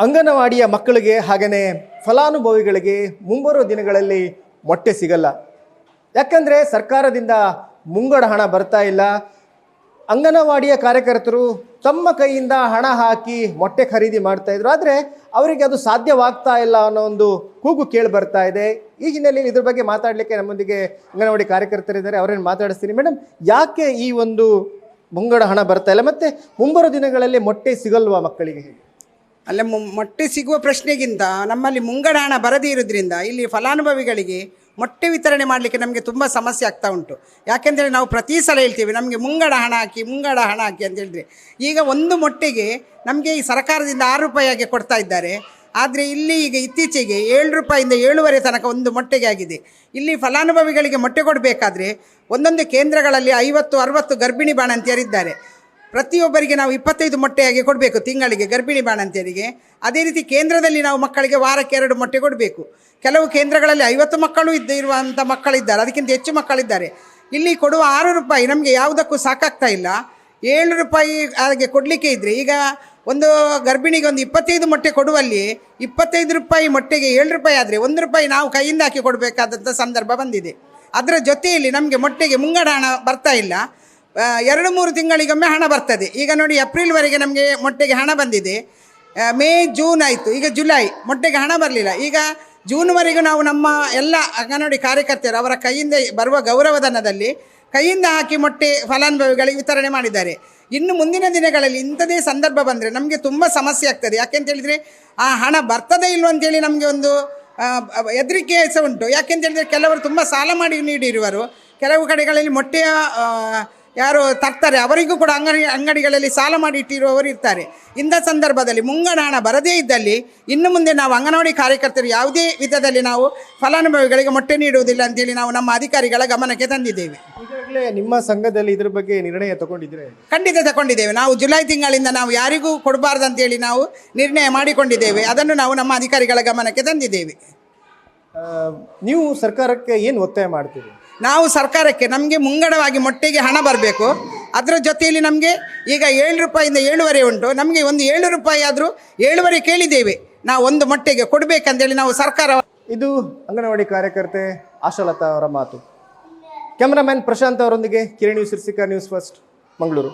ಅಂಗನವಾಡಿಯ ಮಕ್ಕಳಿಗೆ ಹಾಗೆಯೇ ಫಲಾನುಭವಿಗಳಿಗೆ ಮುಂಬರುವ ದಿನಗಳಲ್ಲಿ ಮೊಟ್ಟೆ ಸಿಗಲ್ಲ. ಯಾಕಂದರೆ ಸರ್ಕಾರದಿಂದ ಮುಂಗಡ ಹಣ ಬರ್ತಾ ಇಲ್ಲ. ಅಂಗನವಾಡಿಯ ಕಾರ್ಯಕರ್ತರು ತಮ್ಮ ಕೈಯಿಂದ ಹಣ ಹಾಕಿ ಮೊಟ್ಟೆ ಖರೀದಿ ಮಾಡ್ತಾ ಇದ್ರು, ಆದರೆ ಅವರಿಗೆ ಅದು ಸಾಧ್ಯವಾಗ್ತಾ ಇಲ್ಲ ಅನ್ನೋ ಒಂದು ಕೂಗು ಕೇಳಿ ಬರ್ತಾ ಇದೆ. ಈ ಹಿನ್ನೆಲೆಯಲ್ಲಿ ಇದ್ರ ಬಗ್ಗೆ ಮಾತಾಡಲಿಕ್ಕೆ ನಮ್ಮೊಂದಿಗೆ ಅಂಗನವಾಡಿ ಕಾರ್ಯಕರ್ತರಿದ್ದಾರೆ, ಅವರನ್ನು ಮಾತಾಡಿಸ್ತೀನಿ. ಮೇಡಮ್, ಯಾಕೆ ಈ ಒಂದು ಮುಂಗಡ ಹಣ ಬರ್ತಾ ಇಲ್ಲ, ಮತ್ತು ಮುಂಬರುವ ದಿನಗಳಲ್ಲಿ ಮೊಟ್ಟೆ ಸಿಗಲ್ವಾ ಮಕ್ಕಳಿಗೆ? ಅಲ್ಲ, ಮೊಟ್ಟೆ ಸಿಗುವ ಪ್ರಶ್ನೆಗಿಂತ ನಮ್ಮಲ್ಲಿ ಮುಂಗಡ ಹಣ ಬರದೇ ಇರೋದ್ರಿಂದ ಇಲ್ಲಿ ಫಲಾನುಭವಿಗಳಿಗೆ ಮೊಟ್ಟೆ ವಿತರಣೆ ಮಾಡಲಿಕ್ಕೆ ನಮಗೆ ತುಂಬ ಸಮಸ್ಯೆ ಆಗ್ತಾ ಉಂಟು. ಯಾಕೆಂದರೆ ನಾವು ಪ್ರತಿ ಸಲ ಹೇಳ್ತೀವಿ ನಮಗೆ ಮುಂಗಡ ಹಣ ಹಾಕಿ ಅಂತ ಹೇಳಿದ್ರೆ, ಈಗ ಒಂದು ಮೊಟ್ಟೆಗೆ ನಮಗೆ ಈ ಸರ್ಕಾರದಿಂದ 6 ರೂಪಾಯಿಗೆ ಕೊಡ್ತಾ ಇದ್ದಾರೆ. ಆದರೆ ಇಲ್ಲಿ ಈಗ ಇತ್ತೀಚೆಗೆ 7 ರೂಪಾಯಿಂದ 7.5 ತನಕ ಒಂದು ಮೊಟ್ಟೆಗೆ ಆಗಿದೆ. ಇಲ್ಲಿ ಫಲಾನುಭವಿಗಳಿಗೆ ಮೊಟ್ಟೆ ಕೊಡಬೇಕಾದ್ರೆ ಒಂದೊಂದು ಕೇಂದ್ರಗಳಲ್ಲಿ 50-60 ಗರ್ಭಿಣಿ ಬಾಣಂತಿಯರಿದ್ದಾರೆ. ಪ್ರತಿಯೊಬ್ಬರಿಗೆ ನಾವು 25 ಮೊಟ್ಟೆಯಾಗಿ ಕೊಡಬೇಕು ತಿಂಗಳಿಗೆ ಗರ್ಭಿಣಿ ಬಾಣಂತಿಯರಿಗೆ. ಅದೇ ರೀತಿ ಕೇಂದ್ರದಲ್ಲಿ ನಾವು ಮಕ್ಕಳಿಗೆ ವಾರಕ್ಕೆ 2 ಮೊಟ್ಟೆ ಕೊಡಬೇಕು. ಕೆಲವು ಕೇಂದ್ರಗಳಲ್ಲಿ 50 ಮಕ್ಕಳು ಇರುವಂಥ ಮಕ್ಕಳಿದ್ದಾರೆ, ಅದಕ್ಕಿಂತ ಹೆಚ್ಚು ಮಕ್ಕಳಿದ್ದಾರೆ. ಇಲ್ಲಿ ಕೊಡುವ 6 ರೂಪಾಯಿ ನಮಗೆ ಯಾವುದಕ್ಕೂ ಸಾಕಾಗ್ತಾ ಇಲ್ಲ. 7 ರೂಪಾಯಿ ಹಾಗೆ ಕೊಡಲಿಕ್ಕೆ ಇದ್ದರೆ ಈಗ ಒಂದು ಗರ್ಭಿಣಿಗೆ ಒಂದು 25 ಮೊಟ್ಟೆ ಕೊಡುವಲ್ಲಿ 25 ರೂಪಾಯಿ ಮೊಟ್ಟೆಗೆ 7 ರೂಪಾಯಿ ಆದರೆ 1 ರೂಪಾಯಿ ನಾವು ಕೈಯಿಂದ ಹಾಕಿ ಕೊಡಬೇಕಾದಂಥ ಸಂದರ್ಭ ಬಂದಿದೆ. ಅದರ ಜೊತೆಯಲ್ಲಿ ನಮಗೆ ಮೊಟ್ಟೆಗೆ ಮುಂಗಡ ಹಣ ಬರ್ತಾ ಇಲ್ಲ. 2-3 ತಿಂಗಳಿಗೊಮ್ಮೆ ಹಣ ಬರ್ತದೆ. ಈಗ ನೋಡಿ, ಏಪ್ರಿಲ್ವರೆಗೆ ನಮಗೆ ಮೊಟ್ಟೆಗೆ ಹಣ ಬಂದಿದೆ. ಮೇ, ಜೂನ್ ಆಯಿತು, ಈಗ ಜುಲೈ, ಮೊಟ್ಟೆಗೆ ಹಣ ಬರಲಿಲ್ಲ. ಈಗ ಜೂನ್ವರೆಗೂ ನಾವು ನಮ್ಮ ಎಲ್ಲ ಅಂಗನವಾಡಿ ಕಾರ್ಯಕರ್ತರು ಅವರ ಕೈಯಿಂದ ಬರುವ ಗೌರವಧನದಲ್ಲಿ ಕೈಯಿಂದ ಹಾಕಿ ಮೊಟ್ಟೆ ಫಲಾನುಭವಿಗಳಿಗೆ ವಿತರಣೆ ಮಾಡಿದ್ದಾರೆ. ಇನ್ನು ಮುಂದಿನ ದಿನಗಳಲ್ಲಿ ಇಂಥದೇ ಸಂದರ್ಭ ಬಂದರೆ ನಮಗೆ ತುಂಬ ಸಮಸ್ಯೆ ಆಗ್ತದೆ. ಯಾಕೆಂತೇಳಿದರೆ ಆ ಹಣ ಬರ್ತದೇ ಇಲ್ವ ಅಂತೇಳಿ ನಮಗೆ ಒಂದು ಹೆದರಿಕೆ ಸಹ ಉಂಟು. ಯಾಕೆಂತೇಳಿದರೆ ಕೆಲವರು ತುಂಬ ಸಾಲ ಮಾಡಿ ನೀಡಿರುವರು. ಕೆಲವು ಕಡೆಗಳಲ್ಲಿ ಮೊಟ್ಟೆಯ ಯಾರು ತರ್ತಾರೆ ಅವರಿಗೂ ಕೂಡ ಅಂಗಡಿಗಳಲ್ಲಿ ಸಾಲ ಮಾಡಿ ಇಟ್ಟಿರುವವರು ಇರ್ತಾರೆ. ಇಂಥ ಸಂದರ್ಭದಲ್ಲಿ ಮುಂಗಡ ಹಣ ಬರದೇ ಇದ್ದಲ್ಲಿ ಇನ್ನು ಮುಂದೆ ನಾವು ಅಂಗನವಾಡಿ ಕಾರ್ಯಕರ್ತರು ಯಾವುದೇ ವಿಧದಲ್ಲಿ ನಾವು ಫಲಾನುಭವಿಗಳಿಗೆ ಮೊಟ್ಟೆ ನೀಡುವುದಿಲ್ಲ ಅಂತೇಳಿ ನಾವು ನಮ್ಮ ಅಧಿಕಾರಿಗಳ ಗಮನಕ್ಕೆ ತಂದಿದ್ದೇವೆ. ಈಗಾಗಲೇ ನಿಮ್ಮ ಸಂಘದಲ್ಲಿ ಇದ್ರ ಬಗ್ಗೆ ನಿರ್ಣಯ ತಗೊಂಡಿದ್ರೆ? ಖಂಡಿತ ತಗೊಂಡಿದ್ದೇವೆ. ನಾವು ಜುಲೈ ತಿಂಗಳಿಂದ ನಾವು ಯಾರಿಗೂ ಕೊಡಬಾರ್ದು ಅಂತೇಳಿ ನಾವು ನಿರ್ಣಯ ಮಾಡಿಕೊಂಡಿದ್ದೇವೆ. ಅದನ್ನು ನಾವು ನಮ್ಮ ಅಧಿಕಾರಿಗಳ ಗಮನಕ್ಕೆ ತಂದಿದ್ದೇವೆ. ನೀವು ಸರ್ಕಾರಕ್ಕೆ ಏನು ಒತ್ತಾಯ ಮಾಡ್ತೀರಿ? ನಾವು ಸರ್ಕಾರಕ್ಕೆ ನಮಗೆ ಮುಂಗಡವಾಗಿ ಮೊಟ್ಟೆಗೆ ಹಣ ಬರಬೇಕು. ಅದರ ಜೊತೆಯಲ್ಲಿ ನಮಗೆ ಈಗ 7 ರೂಪಾಯಿಂದ 7.5 ಉಂಟು. ನಮಗೆ ಒಂದು 7 ರೂಪಾಯಿ ಆದರೂ 7.5 ಕೇಳಿದ್ದೇವೆ ನಾವು ಒಂದು ಮೊಟ್ಟೆಗೆ ಕೊಡಬೇಕಂತೇಳಿ ನಾವು ಸರ್ಕಾರ. ಇದು ಅಂಗನವಾಡಿ ಕಾರ್ಯಕರ್ತೆ ಆಶಾಲತಾ ಅವರ ಮಾತು. ಕ್ಯಾಮರಾಮ್ಯಾನ್ ಪ್ರಶಾಂತ್ ಅವರೊಂದಿಗೆ Kiran news, news first, Mangaluru.